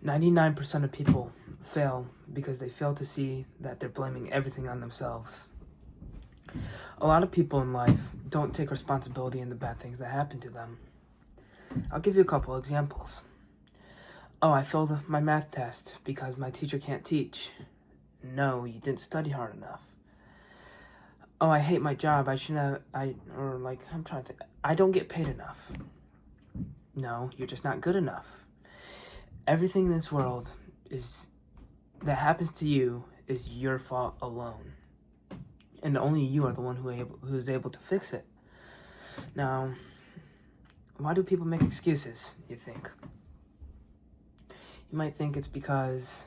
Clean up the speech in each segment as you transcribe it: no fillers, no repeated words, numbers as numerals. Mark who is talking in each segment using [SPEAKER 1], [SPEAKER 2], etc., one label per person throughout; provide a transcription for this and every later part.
[SPEAKER 1] 99% of people fail because they fail to see that they're blaming everything on themselves. A lot of people in life don't take responsibility in the bad things that happen to them. I'll give you a couple examples. Oh, I failed my math test because my teacher can't teach. No, you didn't study hard enough. Oh, I hate my job. I'm trying to think. I don't get paid enough. No, you're just not good enough. Everything in this world that happens to you is your fault alone. And only you are the one who's able to fix it. Now, why do people make excuses, you think? You might think it's because,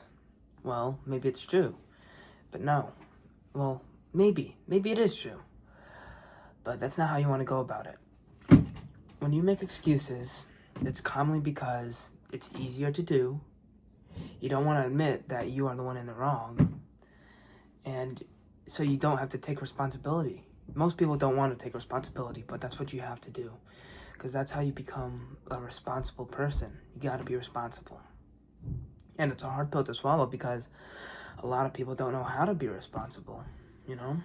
[SPEAKER 1] well, maybe it's true. But no. Well, maybe it is true. But that's not how you want to go about it. When you make excuses, it's commonly because it's easier to do. You don't want to admit that you are the one in the wrong. And so you don't have to take responsibility. Most people don't want to take responsibility, but that's what you have to do. Because that's how you become a responsible person. You got to be responsible. And it's a hard pill to swallow because a lot of people don't know how to be responsible, you know?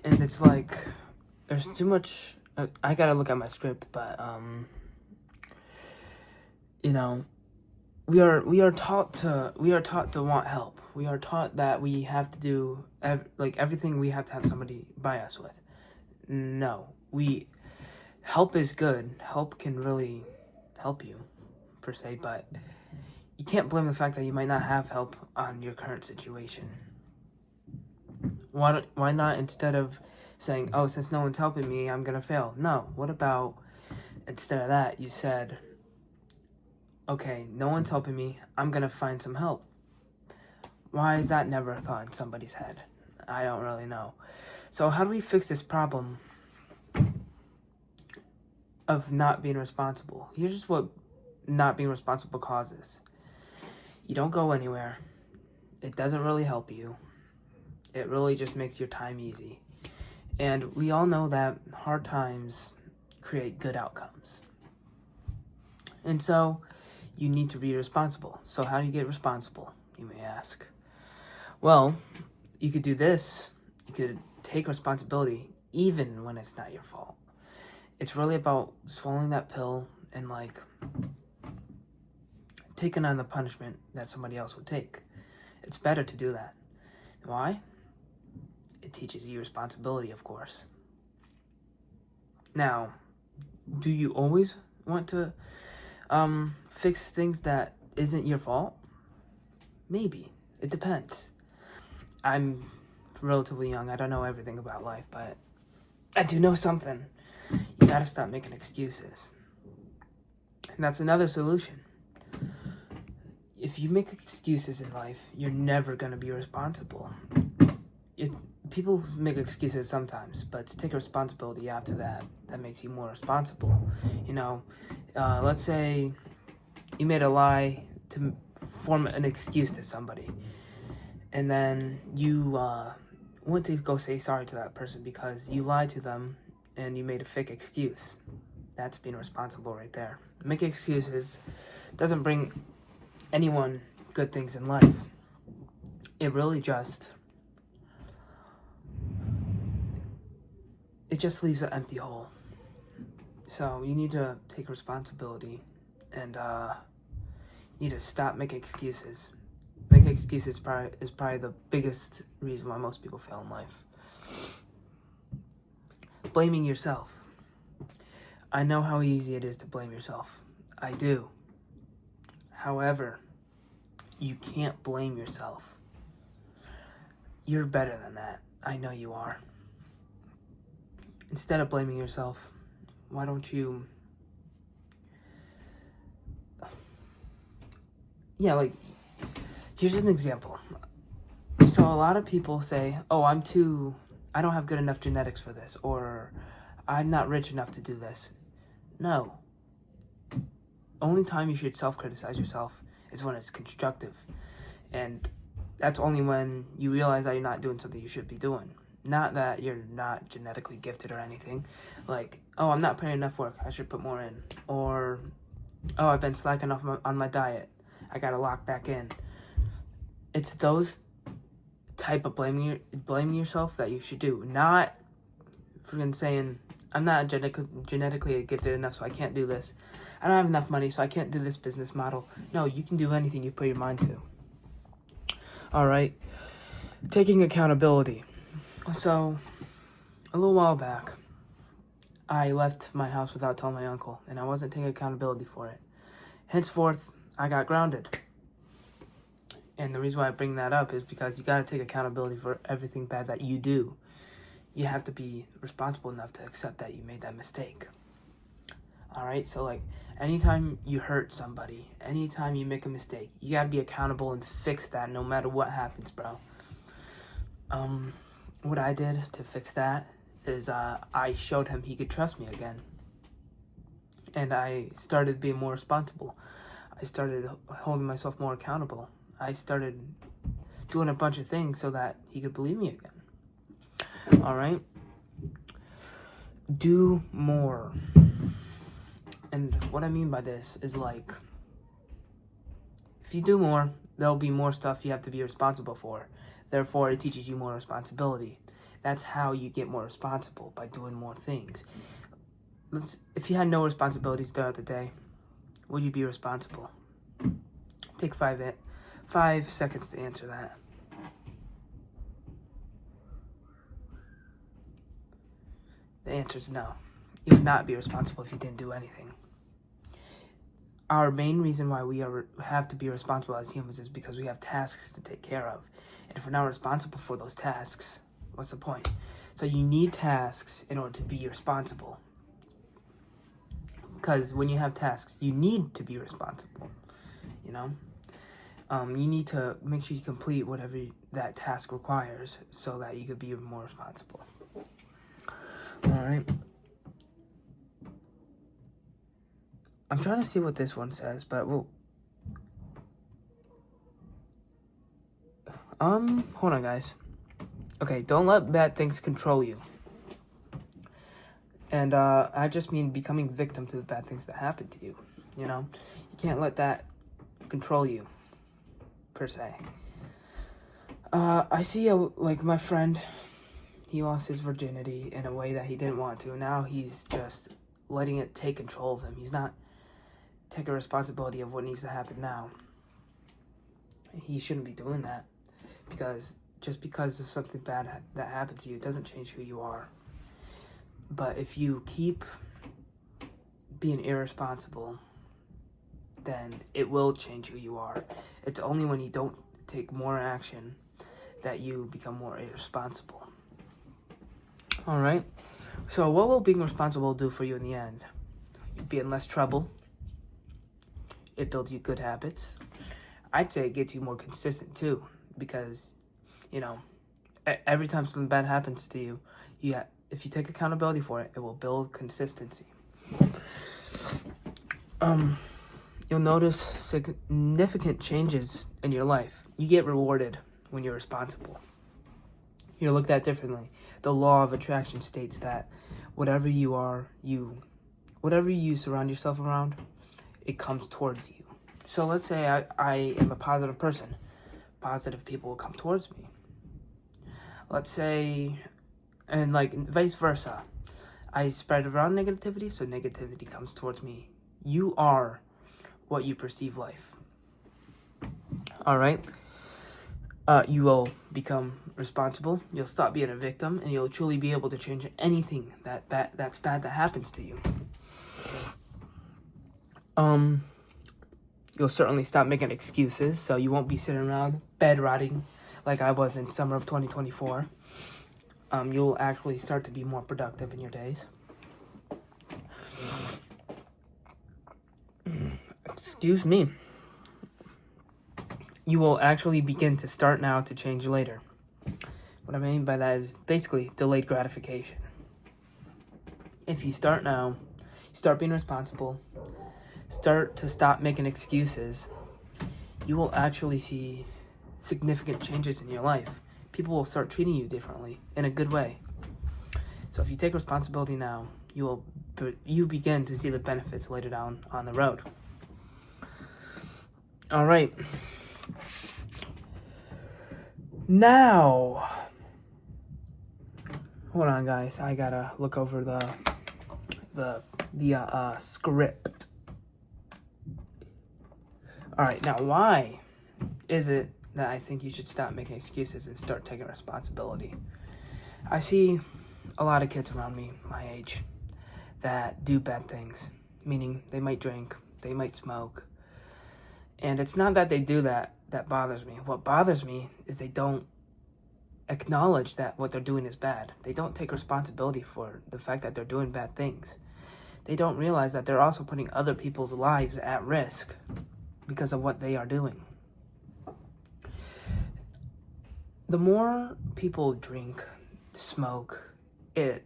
[SPEAKER 1] And it's like, there's too much, I gotta look at my script, but, you know, we are taught to want help. We are taught that we have to do, everything we have to have somebody by us with. No, help is good. Help can really help you, per se, but you can't blame the fact that you might not have help on your current situation. Why not, instead of saying, oh, since no one's helping me, I'm gonna fail? No, what about, instead of that, you said, okay, no one's helping me, I'm gonna find some help. Why is that never a thought in somebody's head? I don't really know. So how do we fix this problem of not being responsible? Here's just what not being responsible causes. You don't go anywhere. It doesn't really help you. It really just makes your time easy. And we all know that hard times create good outcomes. And so you need to be responsible. So how do you get responsible, you may ask? Well, you could do this. You could take responsibility even when it's not your fault. It's really about swallowing that pill and taking on the punishment that somebody else would take. It's better to do that. Why? It teaches you responsibility, of course. Now, do you always want to fix things that isn't your fault? Maybe. It depends. I'm relatively young. I don't know everything about life, but I do know something. You gotta stop making excuses. And that's another solution. If you make excuses in life, you're never gonna be responsible. People make excuses sometimes, but to take responsibility after that makes you more responsible. You know, let's say you made a lie to form an excuse to somebody, and then you went to go say sorry to that person because you lied to them and you made a fake excuse. That's being responsible right there. Making excuses doesn't bring anyone good things in life. It really just leaves an empty hole. So you need to take responsibility and you need to stop making excuses. Making excuses is probably the biggest reason why most people fail in life. Blaming yourself. I know how easy it is to blame yourself. I do. However, you can't blame yourself. You're better than that. I know you are. Instead of blaming yourself, why don't you... Yeah, here's an example. So a lot of people say, oh, I don't have good enough genetics for this, or I'm not rich enough to do this. No. Only time you should self-criticize yourself is when it's constructive. And that's only when you realize that you're not doing something you should be doing. Not that you're not genetically gifted or anything. Oh, I'm not putting enough work. I should put more in. Or Oh, I've been slacking off on my diet. I gotta lock back in. It's those type of blaming yourself that you should do. Not freaking saying, I'm not genetically gifted enough, so I can't do this. I don't have enough money, so I can't do this business model. No, you can do anything you put your mind to. All right. Taking accountability. So, a little while back, I left my house without telling my uncle, and I wasn't taking accountability for it. Henceforth, I got grounded. And the reason why I bring that up is because you got to take accountability for everything bad that you do. You have to be responsible enough to accept that you made that mistake. All right? So, like, anytime you hurt somebody, anytime you make a mistake, you got to be accountable and fix that no matter what happens, bro. What I did to fix that is I showed him he could trust me again. And I started being more responsible. I started holding myself more accountable. I started doing a bunch of things so that he could believe me again. All right? Do more. And what I mean by this is, like, if you do more, there'll be more stuff you have to be responsible for. Therefore, it teaches you more responsibility. That's how you get more responsible, by doing more things. If you had no responsibilities throughout the day, would you be responsible? Take 5 seconds to answer that. The answer is no. You would not be responsible if you didn't do anything. Our main reason why we have to be responsible as humans is because we have tasks to take care of. And if we're not responsible for those tasks, what's the point? So you need tasks in order to be responsible. Because when you have tasks, you need to be responsible, you know? You need to make sure you complete whatever that task requires so that you could be more responsible. All right. I'm trying to see what this one says, but we'll... hold on, guys. Okay, don't let bad things control you. And, I just mean becoming victim to the bad things that happen to you, you know? You can't let that control you, per se. I see, like, my friend, he lost his virginity in a way that he didn't want to. Now he's just letting it take control of him. He's not taking responsibility of what needs to happen now. He shouldn't be doing that. Because just because of something bad that happened to you, it doesn't change who you are. But if you keep being irresponsible, then it will change who you are. It's only when you don't take more action that you become more irresponsible. All right? So what will being responsible do for you in the end? You'll be in less trouble. It builds you good habits. I'd say it gets you more consistent too, because, you know, every time something bad happens to you, if you take accountability for it, it will build consistency. You'll notice significant changes in your life. You get rewarded when you're responsible. You're looked at differently. The law of attraction states that whatever you surround yourself around, it comes towards you. So let's say I am a positive person. Positive people will come towards me. Let's say, and like vice versa. I spread around negativity, so negativity comes towards me. You are what you perceive life. All right? You will become responsible. You'll stop being a victim, and you'll truly be able to change anything that's bad that happens to you. You'll certainly stop making excuses, so you won't be sitting around bed rotting like I was in summer of 2024. You'll actually start to be more productive in your days. Excuse me. You will actually begin to start now to change later. What I mean by that is basically delayed gratification. If you start now, start being responsible, start to stop making excuses, you will actually see significant changes in your life. People will start treating you differently in a good way. So if you take responsibility now, you begin to see the benefits later down on the road. All right. Now, hold on, guys. I gotta look over the script. All right. Now, why is it that I think you should stop making excuses and start taking responsibility? I see a lot of kids around me, my age, that do bad things, meaning they might drink, they might smoke. And it's not that they do that bothers me. What bothers me is they don't acknowledge that what they're doing is bad. They don't take responsibility for the fact that they're doing bad things. They don't realize that they're also putting other people's lives at risk because of what they are doing. The more people drink, smoke, it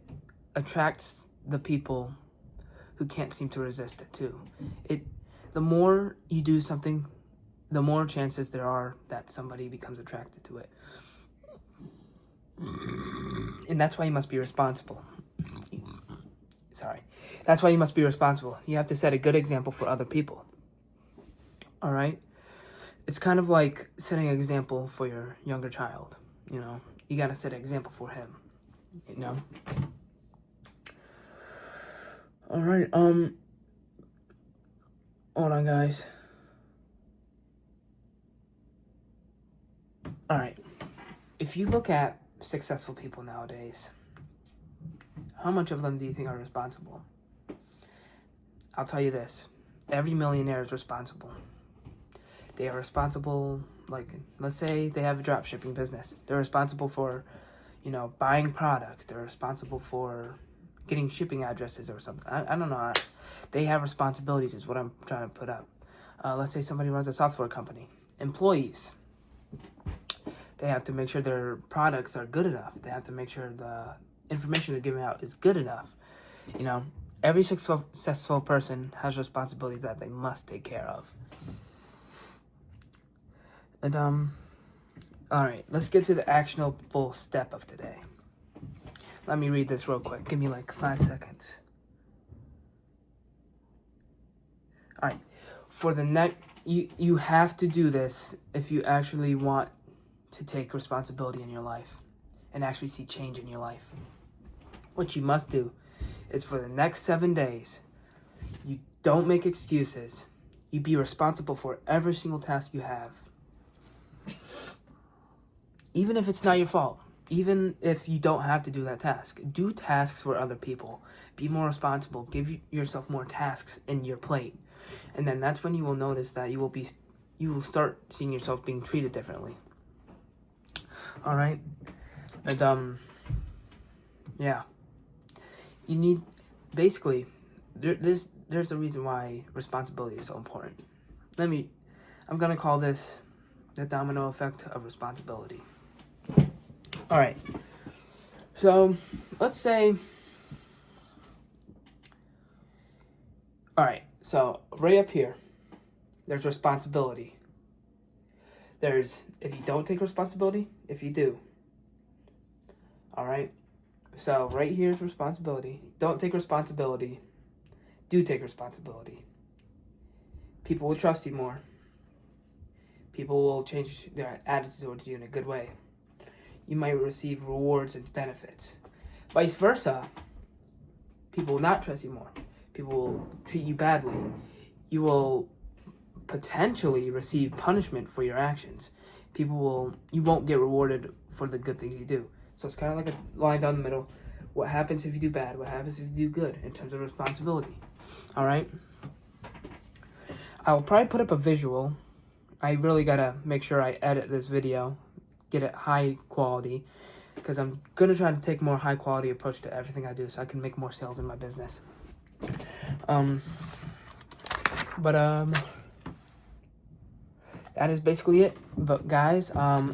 [SPEAKER 1] attracts the people who can't seem to resist it too. The more you do something, the more chances there are that somebody becomes attracted to it. And that's why you must be responsible. Sorry. That's why you must be responsible. You have to set a good example for other people. All right? It's kind of like setting an example for your younger child, you know? You got to set an example for him, you know? All right, hold on, guys. All right. If you look at successful people nowadays, how much of them do you think are responsible? I'll tell you this. Every millionaire is responsible. They are responsible, like, let's say they have a drop shipping business. They're responsible for, buying products. They're responsible for getting shipping addresses or something. I don't know. They have responsibilities is what I'm trying to put up. Let's say somebody runs a software company. Employees. They have to make sure their products are good enough. They have to make sure the information they're giving out is good enough. Every successful person has responsibilities that they must take care of. And, all right, let's get to the actionable step of today. Let me read this real quick. Give me like 5 seconds. All right, for the next, you have to do this if you actually want to take responsibility in your life and actually see change in your life. What you must do is for the next 7 days, you don't make excuses. You be responsible for every single task you have. Even if it's not your fault. Even if you don't have to do that task. Do tasks for other people. Be more responsible. Give yourself more tasks in your plate. And then that's when you will notice that you will start seeing yourself being treated differently. All right? And, yeah. You need, basically, there's a reason why responsibility is so important. I'm going to call this the domino effect of responsibility. All right. So, let's say, all right. So, right up here, there's responsibility. There's if you don't take responsibility, if you do. All right. So, right here is responsibility. Don't take responsibility. Do take responsibility. People will trust you more. People will change their attitude towards you in a good way. You might receive rewards and benefits. Vice versa, people will not trust you more. People will treat you badly. You will potentially receive punishment for your actions. You won't get rewarded for the good things you do. So it's kind of like a line down the middle. What happens if you do bad? What happens if you do good in terms of responsibility? All right? I'll probably put up a visual. I really gotta make sure I edit this video, get it high quality, because I'm gonna try to take more high quality approach to everything I do so I can make more sales in my business. That is basically it. But guys, all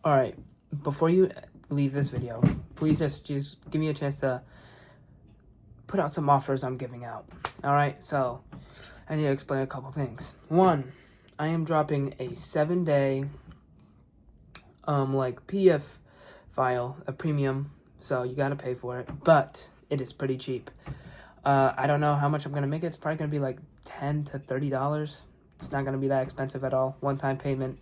[SPEAKER 1] right, before you leave this video, please just give me a chance to put out some offers I'm giving out. All right, so I need to explain a couple things. One, I am dropping a 7-day PDF file, a premium, so you gotta pay for it, but it is pretty cheap. I don't know how much I'm gonna make it. It's probably gonna be like $10 to $30, It's not going to be that expensive at all. One-time payment.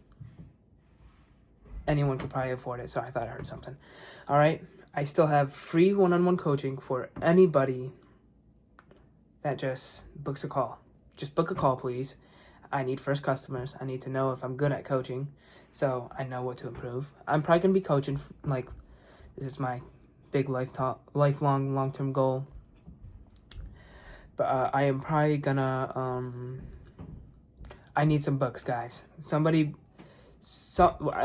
[SPEAKER 1] Anyone could probably afford it, so I thought I heard something. All right. I still have free one-on-one coaching for anybody that just books a call. Just book a call, please. I need first customers. I need to know if I'm good at coaching, so I know what to improve. I'm probably going to be coaching, like, this is my big lifelong, long-term goal. But I am probably gonna, I need some books, guys. I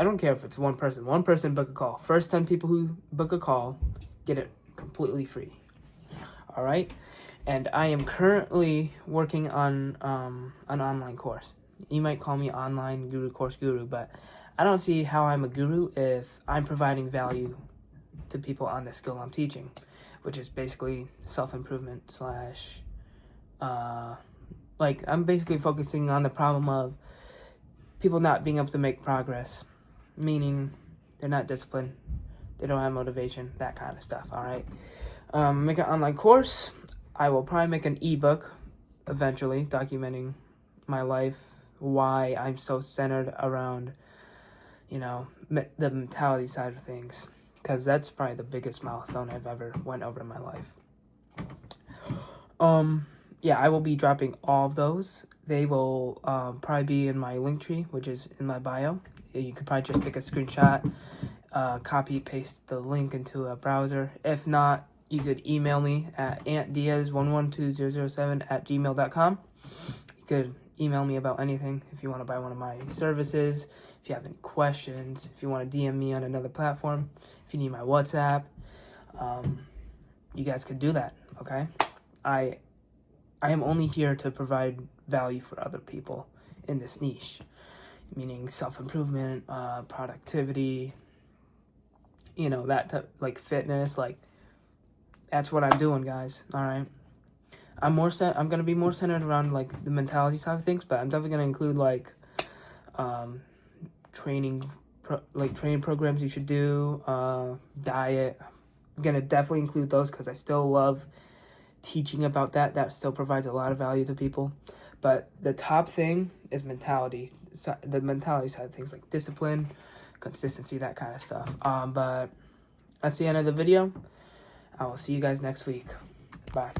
[SPEAKER 1] don't care if it's one person book a call. First 10 people who book a call get it completely free. All right? And I am currently working on an online course. You might call me online guru, course guru, but I don't see how I'm a guru if I'm providing value to people on the skill I'm teaching, which is basically self-improvement / like, I'm basically focusing on the problem of people not being able to make progress, meaning they're not disciplined, they don't have motivation, that kind of stuff. All right. Make an online course. I will probably make an ebook eventually documenting my life, why I'm so centered around, the mentality side of things, because that's probably the biggest milestone I've ever went over in my life. Yeah, I will be dropping all of those. They will probably be in my link tree, which is in my bio. You could probably just take a screenshot, copy, paste the link into a browser. If not, you could email me at antdiaz112007@gmail.com. You could email me about anything if you want to buy one of my services, if you have any questions, if you want to DM me on another platform, if you need my WhatsApp, you guys could do that, okay? I am only here to provide value for other people in this niche, meaning self-improvement, productivity, that type, like fitness, like that's what I'm doing, guys. All right. I'm going to be more centered around like the mentality side of things, but I'm definitely going to include like training programs you should do, diet. I'm going to definitely include those because I still love teaching about that still provides a lot of value to people. But the top thing is mentality. So the mentality side of things, like discipline, consistency, that kind of stuff. But that's the end of the video. I will see you guys next week. Bye.